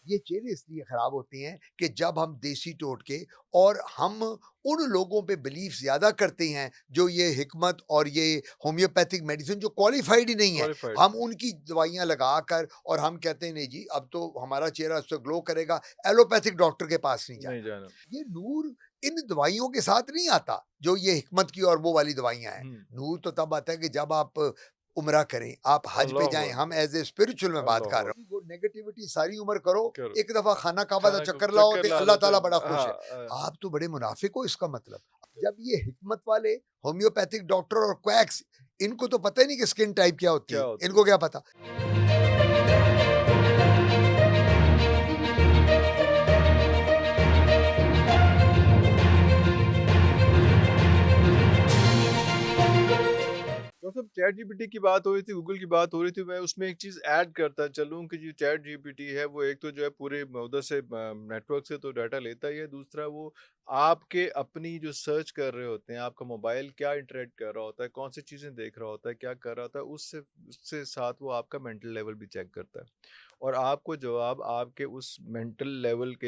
ये चेहरे इसलिए खराब होते हैं कि जब हम देसी टोटके और हम उन लोगों पे बिलीव ज्यादा करते हैं जो ये हिकमत और ये होम्योपैथिक मेडिसिन जो क्वालिफाइड ही नहीं है, क्वालिफाइड हम नहीं है। उनकी दवाइयां लगा कर और हम कहते हैं नहीं जी अब तो हमारा चेहरा उससे ग्लो करेगा, एलोपैथिक डॉक्टर के पास नहीं नहीं जाना। जाना। ये नूर इन दवाइयों के साथ नहीं आता जो ये हिकमत की और वो वाली दवाइयां हैं। हुँ। नूर तो तब आता है कि जब आप उम्रा करें, आप हज पे अल्लाहु जाएं, हम अकबर! एज ए स्पिरिचुअल में बात कर अल्लाहु रहे अकबर! हैं। वो नेगेटिविटी सारी उम्र करो, करो। एक दफा खाना काबा का खाना को चक्कर लाओ चक्कर तो ला लो अल्लाह तो ताला बड़ा खुश हाँ, है। आप तो बड़े मुनाफिक हो इसका मतलब। जब ये हिकमत वाले होम्योपैथिक डॉक्टर और क्वैक्स, इनको तो पता ही नहीं कि स्किन टाइप क्या होती क्या है, होती इनको है? क्या पता। तो सब चैट जीपीटी की बात हो रही थी, गूगल की बात हो रही थी, मैं उसमें एक चीज़ ऐड करता चलूँ कि जो चैट जीपीटी है वो एक तो जो है पूरे उधर से नेटवर्क से तो डाटा लेता ही है, दूसरा वो आपके अपनी जो सर्च कर रहे होते हैं, आपका मोबाइल क्या इंटरेक्ट कर रहा होता है, कौन सी चीज़ें देख रहा होता है, क्या कर रहा होता है, उससे उससे साथ वो आपका मेंटल लेवल भी चेक करता है और आपको जवाब आपके उस मेंटल लेवल के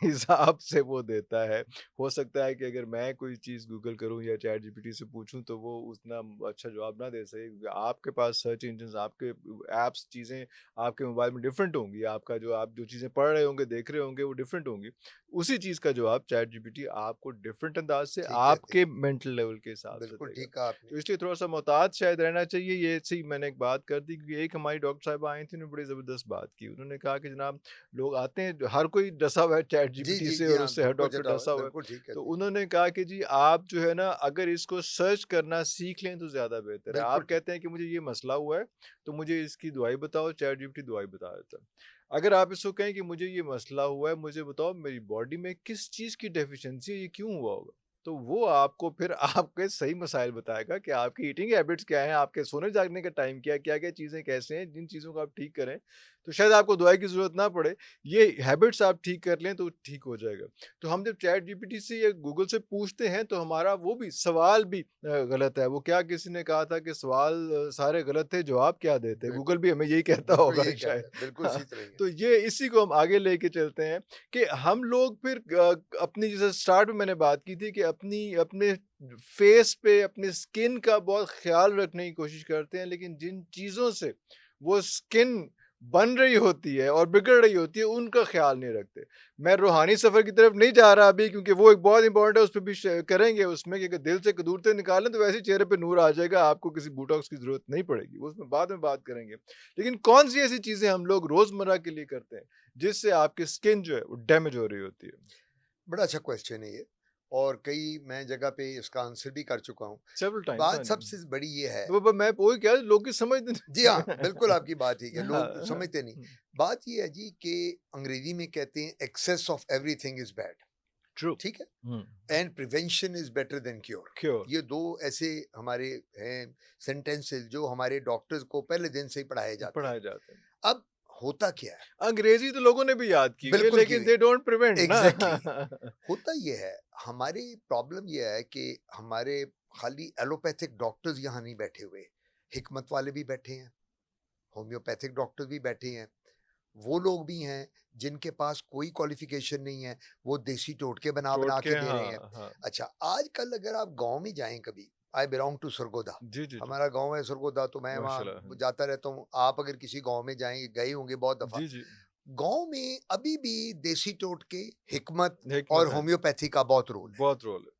हिसाब से वो देता है। हो सकता है कि अगर मैं कोई चीज़ गूगल करूँ या चैट जीपीटी से पूछूँ तो वो उतना अच्छा जवाब ना दे सके क्योंकि आपके पास सर्च इंजन्स, आपके ऐप्स, चीज़ें आपके मोबाइल में डिफरेंट होंगी। आपका जो आप जो चीज़ें पढ़ रहे होंगे, देख रहे होंगे वो डिफरेंट होंगी। उसी चीज़ का जवाब चैट जीपीटी आपको डिफरेंट अंदाज से ठीक कहते हैं, आपके मेंटल लेवल के हिसाब से बिल्कुल देगा। ठीक कहा आपने। तो इसलिए थोड़ा-सा मोहतात शायद रहना चाहिए। ये ऐसे ही मैंने एक बात कर दी क्योंकि एक हमारी डॉक्टर साहिबा आई थी, उन्होंने बड़ी ज़बरदस्त बात की। उन्होंने कहा कि जनाब लोग आते हैं, हर कोई डसा हुआ है चैट जी जीपीटी जी से जी और हाँ, उससे हर सबको डॉक्टर चटा हुआ है, डसा हुआ है। बिल्कुल ठीक तो कहते हैं। उन्होंने कहा कि जी आप जो है ना अगर इसको सर्च करना सीख लें तो ज़्यादा बेहतर है। बिल्कुल आप ठीक। कहते हैं कि मुझे ये मसला हुआ है, तो मुझे इसकी दवाई बताओ, चैट जीपीटी दवाई बता देता है। अगर आप इसको कहें कि मुझे ये मसला हुआ है, मुझे बताओ मेरी बॉडी में किस चीज़ की डेफिशिएंसी है, ये क्यों हुआ होगा? तो वो आपको फिर आपके सही मसाइल बताएगा कि आपकी ईटिंग हैबिट्स क्या हैं, आपके सोने-जागने का टाइम क्या है, क्या-क्या चीज़ें कैसे हैं, जिन चीज़ों को आप ठीक करें, तो शायद आपको दवाई की ज़रूरत ना पड़े। ये हैबिट्स आप ठीक कर लें तो ठीक हो जाएगा। तो हम जब चैट जीपीटी से या गूगल से पूछते हैं तो हमारा वो भी सवाल भी गलत है। वो क्या किसी ने कहा था कि सवाल सारे गलत थे, जवाब क्या देते? गूगल बिल्कुल, भी हमें यही कहता बिल्कुल होगा यही कहता शायद। है, बिल्कुल हाँ, इसी तरह ही है। तो ये इसी को हम आगे लेके चलते हैं कि हम लोग फिर अपनी जैसे स्टार्ट में मैंने बात की थी कि अपनी अपने फेस पे, अपनी स्किन का बहुत ख़्याल रखने की कोशिश करते हैं, लेकिन जिन चीज़ों से वो स्किन बन रही होती है और बिगड़ रही होती है, उनका ख़्याल नहीं रखते। मैं रूहानी सफ़र की तरफ नहीं जा रहा अभी क्योंकि वो एक बहुत इम्पोर्टेंट है, उस पे भी करेंगे उसमें कि अगर दिल से कदूरतें निकालें तो वैसे ही चेहरे पे नूर आ जाएगा, आपको किसी बोटॉक्स की ज़रूरत नहीं पड़ेगी, वो उसमें बाद में बात करेंगे। लेकिन कौन-सी ऐसी चीज़ें हम लोग रोज़मर्रा के लिए करते हैं, जिससे आपकी स्किन जो है वो डैमेज हो रही होती है? बड़ा अच्छा क्वेश्चन है ये, और कई मैं जगह पे इसका आंसर भी कर चुका हूँ। सेवरल टाइम्स हाँ बात जी। सबसे बड़ी ये है। वो ब मैं वही कह रहा लोग की समझते जी नहीं। हाँ, बिल्कुल आपकी बात ठीक है, हाँ, लोग हाँ। समझते नहीं। हुँ, बात ये है जी कि अंग्रेजी में कहते हैं excess of everything is bad, true. ठीक है? हुँ, and prevention is better than cure. Cure ये 2 ऐसे हमारे हैं सेंटेंसेस जो हमारे डॉक्टर्स को पहले दिन से ही पढ़ाए जाते हैं। पढ़ाए जाते हैं। अब होता क्या है? अंग्रेज़ी तो लोगों ने भी याद की हुई है बिल्कुल की लेकिन हुई, दे डोंट प्रिवेंट ना। एग्ज़ैक्टली। होता ये है, हमारी प्रॉब्लम ये है कि हमारे खाली एलोपैथिक डॉक्टर्स यहाँ नहीं बैठे हुए, हिकमत वाले भी बैठे हैं, होम्योपैथिक डॉक्टर्स भी बैठे हैं, वो लोग भी हैं जिनके पास कोई क्वालिफिकेशन नहीं है, वो देसी टोटके बना बना टोटके के दे रहे हैं। हाँ, हाँ। अच्छा, आजकल अगर आप गांव में जाएं कभी, आई बिलोंग टू सरगोदा, जी, जी, जी। हमारा गांव है सरगोदा, तो मैं वहाँ माशाल्लाह। हुँ। जाता रहता हूँ। आप अगर किसी गांव में जाएं, गए होंगे बहुत दफा, जी, जी। गांव में अभी भी देसी टोटके, हिकमत और हिकमत है। होम्योपैथी का बहुत रोल है। बहुत रोल है।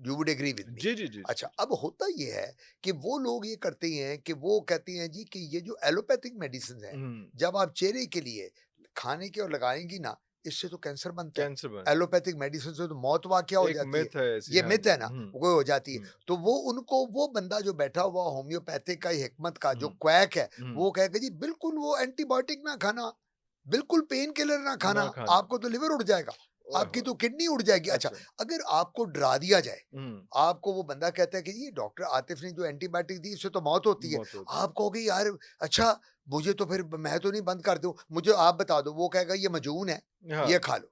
You would agree with me. जी, जी, जी, जी। अच्छा, अब होता ये है कि वो लोग ये करते हैं कि वो कहते हैं जी कि ये जो एलोपैथिक मेडिसिन है, हुँ, जब आप चेहरे के लिए खाने के और लगाएंगी ना, इससे तो कैंसर बनता है, कैंसर बन जाता एलोपैथिक मेडिसिन से तो मौत वाकया हो है। एक जाती है। मिथ है ऐसी ये हाँ मिथ जी। है ना, हुँ, वो हो जाती है। हुँ, तो वो उनको वो बंदा जो बैठा हुआ होम्योपैथिक का, हिकमत का जो हुँ, क्वैक है, हुँ। वो कहेगा जी बिल्कुल वो एंटीबायोटिक ना खाना, बिल्कुल पेन किलर ना खाना, ना खाना। आपको तो लिवर उड़ जाएगा, ओए आपकी होए! तो किडनी उड़ जाएगी। अच्छा, अच्छा। अगर आपको डरा दिया जाए, हुँ, आपको वो बंदा कहता है कि ये डॉक्टर आतिफ ने जो एंटीबायोटिक दी इससे तो मौत होती है, मौत होती है। आप कहोगे यार अच्छा, मुझे तो फिर मैं तो नहीं बंद कर दूं, मुझे आप बता दो, वो कहेगा ये मजून है, हाँ, ये खा लो।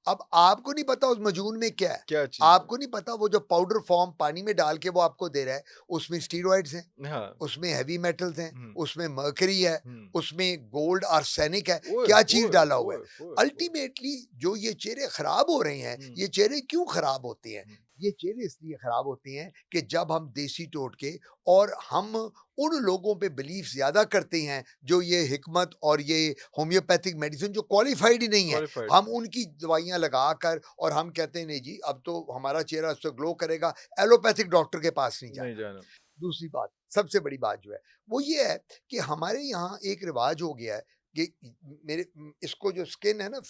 अब आपको नहीं पता उस मजून में क्या है, क्या चीज़ है? आपको नहीं पता वो जो पाउडर फॉर्म पानी में डाल के वो आपको दे रहा है, उसमें स्टीरॉइड्स हैं, हाँ। उसमें हेवी मेटल्स हैं, हुँ, उसमें मर्करी है, हुँ। उसमें गोल्ड आर्सेनिक है, ओए! क्या चीज ओए! डाला हुआ है। ओए! ओए! ओए! अल्टीमेटली जो ये चेहरे खराब हो रहे हैं, हुँ, ये चेहरे क्यों खराब होते हैं? हुँ। ये चेहरे इसलिए खराब होते हैं कि जब हम देसी टोटके और हम उन लोगों पे बिलीव ज्यादा करते हैं जो ये हिकमत और ये होम्योपैथिक मेडिसिन जो क्वालिफाइड ही नहीं है, क्वालिफ़ाइड हम नहीं। उनकी दवाइयां लगाकर और हम कहते हैं नहीं जी अब तो हमारा चेहरा उससे ग्लो करेगा, एलोपैथिक डॉक्टर के पास नहीं नहीं जाना। जाना। दूसरी बात, सबसे बड़ी बात जो है वो ये है कि हमारे यहाँ एक रिवाज हो गया है कि इसको जो स्किन है ना,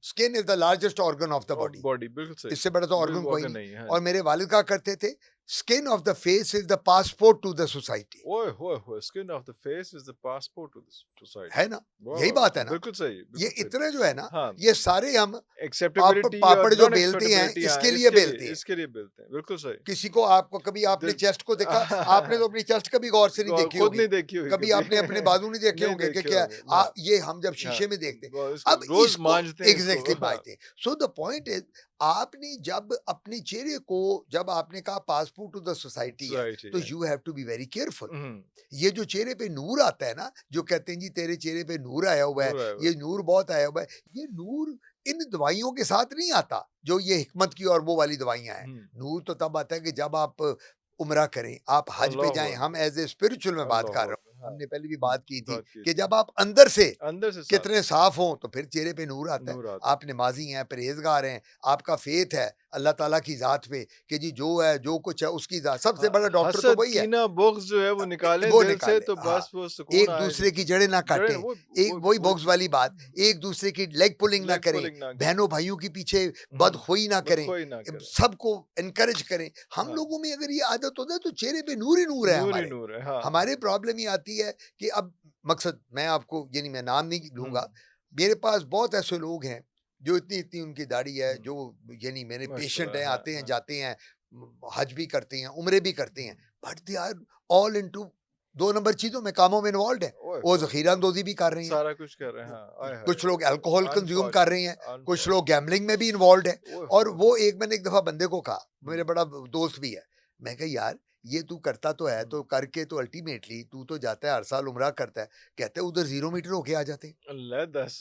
skin is the largest organ of the और बॉडी, बॉडी बिल्कुल सही। इससे बड़ा तो ऑर्गन बिल्कुल कोई ऑर्गन नहीं। नहीं है। हाँ और जी। मेरे वालिद कहा करते थे, skin of the face is the passport to the society. ओए होए होए! Skin of the face is the passport to the society. है ना, वाह, यही वाह, बात वाह! है ना। ये बिल्कुल सही। इतने जो है ना, हाँ, ये सारे हम एक्सेप्टेबिलिटी और पापड़ जो नॉन बेलते हैं एक्सेप्टेबिलिटी हाँ, इसके लिए बेलते हैं। इसके लिए बेलते हैं। बिल्कुल सही। किसी को आपको कभी आपने दिल चेस्ट को देखा, आपने तो अपनी चेस्ट कभी गौर से नहीं देखी खुद होगी, नहीं देखी हुई कभी कभी। आपने अपने बाजू नहीं देखे नहीं होंगे कि देखे क्या होंगे, ना। ये हम जब हाँ, शीशे में देखते हैं। वो इसको अब रोज़ इसको मांजते हैं इसको। एग्जैक्टली हाँ, बात है। सो द पॉइंट इज, आपने जब अपने चेहरे को, जब आपने कहा पासपोर्ट टू द सोसाइटी है, राइट तो है। You have to be very careful. हुँ, ये जो चेहरे पे नूर आता है ना, जो कहते हैं जी तेरे चेहरे पे नूर आया हुआ है, नूर आया हुआ है। ये नूर बहुत आया हुआ है, ये नूर इन दवाइयों के साथ नहीं आता जो ये हिकमत की और वो वाली दवाइयां हैं। हुँ, नूर तो तब आता है कि जब आप उम्रा करें, आप हज पे अल्लाहु जाएं। हम अकबर, एज ए स्पिरिचुअल में बात कर अल्लाहु रहा अकबर। हूँ, हाँ, हमने पहले भी हुँ, बात की थी बात की कि थी। जब आप अंदर से अंदर से साफ कितने साफ हों तो फिर चेहरे पे नूर आता है। नूर आता है। आप नमाजी हैं, परहेजगार हैं, आपका फेथ है अल्लाह ताला की ज़ात पे कि जी जो है, जो कुछ है उसकी ज़ात, सबसे बड़ा डॉक्टर तो हसद, वही है। कीना, बुग़्ज़ जो है वो निकालें वो दिल से निकाले, तो हाँ। बस वो सुकून एक आए दूसरे की जिसमें। जड़ें ना जड़ें काटें, एक वही वही बॉक्स चीज़। वाली बात, एक दूसरे की लेग पुलिंग ना लेग करें, पुलिंग ना करें। बहनों भाइयों के पीछे हुँ, बदखोई ना करें, बदख़ोई ना करें। सबको एनकरेज करें। हम हाँ, लोगों में अगर ये आदत हो जाए तो चेहरे पे नूर ही नूर है नूर ही हमारे। नूर है। हाँ, हमारे प्रॉब्लम ये आती है कि अब मकसद मैं आपको, यानी मैं नाम नहीं हुँ, लूंगा, मेरे पास बहुत ऐसे लोग हैं जो इतनी इतनी उनकी दाढ़ी है, हुँ। जो यानी मेरे पेशेंट हैं, माशाल्लाह, हाँ, आते हैं हाँ। जाते हैं, हज भी करते हैं, उम्रे भी करते हैं, हुँ। But they are all into 2 number चीजों में, कामों में इन्वॉल्व है। ओए वो होए जखीरा होए! अंदोजी भी कर रहे हैं, सारा कुछ कर रहे हैं। हाँ, आय हाय कुछ हाय! लोग अल्कोहल कंज्यूम कर रहे हैं, अनफॉर्चुनेट कुछ अनफॉर्चुनेट लोग गैम्बलिंग में भी इन्वॉल्व है। ओए और होए! वो एक, मैंने एक दफा बंदे को कहा, हुँ, मेरे बड़ा दोस्त भी है, मैं कहा यार ये तू करता तो है, हुँ। तो करके तो अल्टीमेटली तू तो जाता है हर साल उम्रा करता है, कहते हैं उधर 0 मीटर होके आ जाते हैं। ले दस।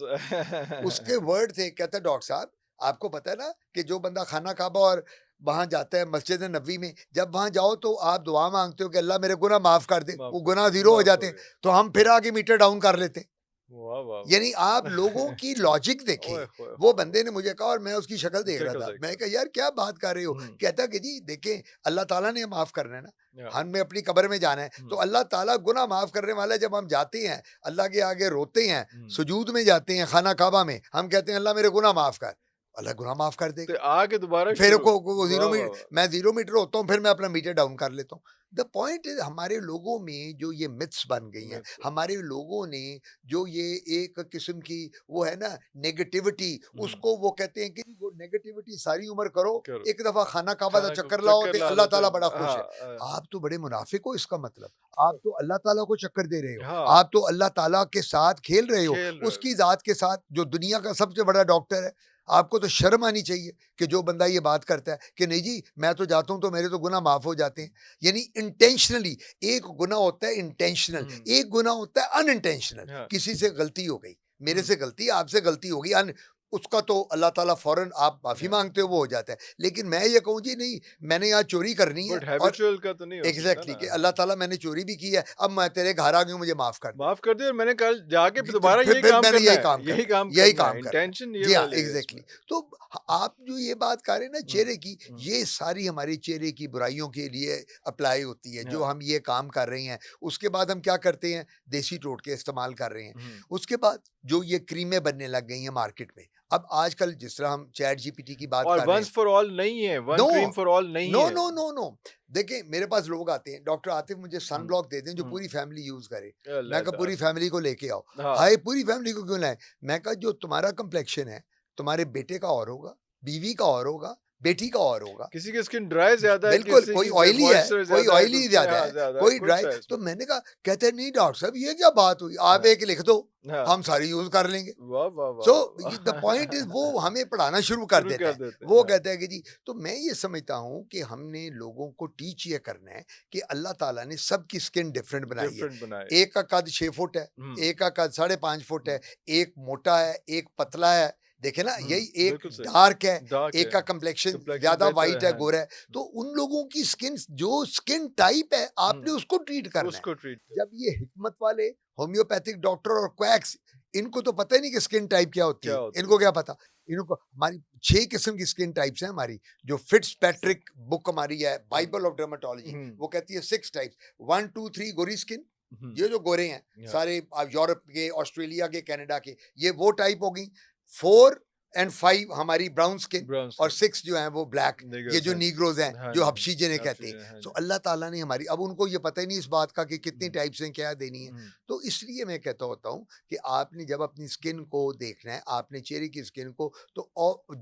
उसके वर्ड थे, कहता है डॉक्टर साहब आपको पता है ना कि जो बंदा खाना काबा और वहां जाता है मस्जिद नबी में, जब वहां जाओ तो आप दुआ मांगते हो कि अल्लाह मेरे गुनाह माफ कर दे, माफ़ वो कर गुनाह दे, 0 हो माफ़ जाते हो हैं, गया। तो हम फिर आगे मीटर डाउन कर लेते हैं। वाह, वाह, यानी आप लोगों वाह! की लॉजिक देखें। ओए होए वो होए होए! बंदे ने मुझे कहा और मैं उसकी शक्ल देख रहा शक्ल था, देख मैं रहा कहा था। यार क्या बात कर रहे हो, हुँ, कहता कि जी देखें अल्लाह ताला ने माफ करना है ना, या हमें अपनी कब्र में जाना है, तो हुँ, अल्लाह ताला गुनाह माफ करने वाला है। जब हम जाते हैं अल्लाह के आगे रोते हैं, हुँ। सुजूद में जाते हैं खाना काबा में, हम कहते हैं अल्लाह मेरे गुनाह माफ कर, अल्लाह गुनाह माफ कर तो देगा। आके दोबारा फिर शुरू। को वो वाह, जीरो वाह, मीटर, वाह! मैं 0 मीटर होता हूँ, फिर मैं अपना मीटर डाउन कर लेता हूँ। द पॉइंट इज, हमारे लोगों में जो ये मिथ्स बन गई हैं, मिथ्स बन हमारे लोगों ने जो ये एक किस्म की वो है ना नेगेटिविटी, हुँ, उसको वो कहते हैं कि वो नेगेटिविटी सारी उम्र करो, करो। एक दफा खाना काबा का खाना को चक्कर लाओ चक्कर तो ला लो अल्लाह तो ताला बड़ा खुश हाँ, है। आप तो बड़े मुनाफिक हो, इसका मतलब आप तो अल्लाह ताला को चक्कर दे रहे हो, हाँ, आप तो अल्लाह ताला के साथ खेल रहे हो, खेल रहे हो। उसकी जात के साथ जो दुनिया का सबसे बड़ा डॉक्टर है। आपको तो शर्म आनी चाहिए कि जो बंदा ये बात करता है कि नहीं जी मैं तो जाता हूं तो मेरे तो गुनाह माफ हो जाते हैं। यानी इंटेंशनली, एक गुनाह होता है इंटेंशनल, हुँ, एक गुनाह होता है अनइंटेंशनल। हाँ, किसी से गलती हो गई, मेरे हुँ, से गलती, आपसे गलती होगी, उसका तो अल्लाह ताला फौरन आप माफी हाँ। मांगते हो वो हो जाता है। लेकिन मैं ये कहूँ जी नहीं मैंने यहाँ चोरी करनी है बट और हैबिचुअल का तो नहीं हो सकता एग्जैक्टली ना। कि हाँ। अल्लाह ताला मैंने चोरी भी की है, अब मैं तेरे घर आ गई हूँ, मुझे माफ कर दे, माफ़ कर दिया और मैंने कल जाके फिर तो दोबारा यही फिर काम मैंने करना यही है, काम यही करना है, काम यही करना है, काम करना है। इंटेंशन ये जी हाँ, वाली है इसमें। एग्जैक्टली। तो आप जो ये बात कर रहे हैं ना हुँ, चेहरे की, हुँ, ये सारी हमारी चेहरे की बुराइयों के लिए अप्लाई होती है। जो हाँ, हम ये काम कर रहे हैं, उसके बाद हम क्या करते हैं, देसी टोटके इस्तेमाल कर रहे हैं। हुँ। उसके बाद जो ये क्रीमें बनने लग गई हैं मार्केट में, अब आजकल जिस तरह हम चैट जीपीटी की बात और कर रहे वन्स हैं, फॉर ऑल नहीं है, one no cream for all नहीं नो है। नो नो नो, देखिए मेरे पास लोग आते हैं, डॉक्टर आतिफ मुझे सन हुँ, ब्लॉक दे दें जो हुँ। पूरी फैमिली यूज करे। मैं ले कहा पूरी दस। फैमिली को लेके आओ। हाँ, हाय पूरी फैमिली को क्यों लाए? मैं कहा जो तुम्हारा कम्प्लेक्शन है, तुम्हारे बेटे का और होगा, बीवी का और होगा, बेटी का और होगा। किसी की स्किन ड्राई ज्यादा है, बिल्कुल, किसी कोई की ऑयली है, मॉइस्चर कोई ज्यादा है, ऑयली दूसरे ज्यादा हाँ है, ज्यादा है, कोई कुछ ड्राई। है तो इसमें। मैंने कहा, कहते हैं नहीं डॉक्टर साहब ये क्या बात हुई, आप हाँ एक लिख दो, हाँ, हम सारी यूज कर लेंगे। वाह वाह सो वाह द पॉइंट इज, वो वाह हमें पढ़ाना शुरू कर शुरू देता कर है। देते हैं, वो हाँ, कहता है कि जी, तो मैं ये समझता हूँ कि हमने लोगों को टीच ये करना है कि अल्लाह ताला ने सबकी स्किन डिफरेंट बनाई है। डिफरेंट बनाए। एक का कद 6 फुट है, हम्म एक का कद 5.5 फुट है, हम्म एक मोटा है, एक पतला है। देखे ना, यही एक बिल्कुल सही। डार्क है, डार्क एक है, का कम्प्लेक्शन कंप्लेक्शन ज्यादा बेहतर है, वाइट है, हाँ गोरा जी। है। तो उन लोगों की स्किन, जो स्किन टाइप है, आपने उसको ट्रीट करना है। उसको ट्रीट जब ये हिकमत वाले होम्योपैथिक डॉक्टर और क्वैक्स, इनको तो पता ही नहीं कि स्किन टाइप क्या होती क्या है। होती इनको है। क्या पता, इनको हमारी 6 किस्म की स्किन टाइप्स हैं हमारी। जो फिट्सपैट्रिक बुक हमारी है, बाइबल ऑफ डर्मेटोलॉजी, हम्म वो कहती है 6 टाइप्स, 1 2 3 गोरी स्किन। हम्म ये जो गोरे हैं या सारे, यूरोप के, ऑस्ट्रेलिया के, कनाडा के, ये वो टाइप हो गई। 4 और 5 हमारी ब्राउन स्किन, ब्राउन और स्किन 6 जो हैं वो ब्लैक। ये निगर्स जो हैं जी। नीग्रोज हैं, हाँ जो जी, हबशी जिन्हें कहते हैं। ऑक्सीजन हाँ तो जी। अल्लाह ताला ने हमारी, अब उनको ये पता ही नहीं इस बात का कि कितनी हम्म टाइप्स हैं, क्या देनी है। हम्म तो इसलिए मैं कहता होता हूँ कि आपने जब अपनी स्किन को देखना है, आपने चेहरे की स्किन को, तो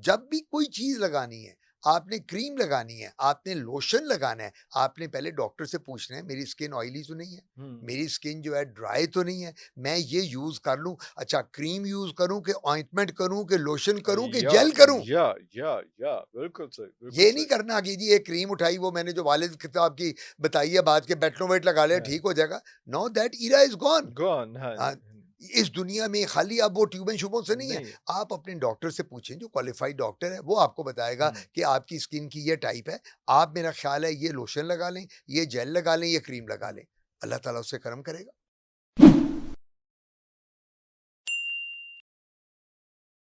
जब भी कोई चीज लगानी है, आपने क्रीम लगानी है, आपने लोशन लगाना है, आपने पहले डॉक्टर से पूछना है मेरी स्किन ऑयली तो नहीं है, हम्म मेरी स्किन जो है ड्राई तो नहीं है, मैं ये यूज कर लूं, अच्छा क्रीम यूज करूं कि ऑइंटमेंट करूं कि लोशन करूं कि या जेल करूं। या या बिल्कुल सही, बिल्कुल ये नहीं सही। करना कि जी एक क्रीम उठाई, वो मैंने जो वालिद किताब की बताई है बात के, बेटनोवेट लगा लिया हाँ ठीक हो जाएगा। No, that era is gone. Gone हाँ जी। इस दुनिया में खाली अब वो ट्यूबें शुबों से नहीं है। नहीं। आप अपने डॉक्टर से पूछें, जो क्वालिफाइड डॉक्टर है, वो आपको बताएगा हम्म कि आपकी स्किन की ये टाइप है, आप, मेरा ख्याल है, ये लोशन लगा लें, ये जेल लगा लें, ये क्रीम लगा हम्म लें, अल्लाह ताला उससे करम करेगा।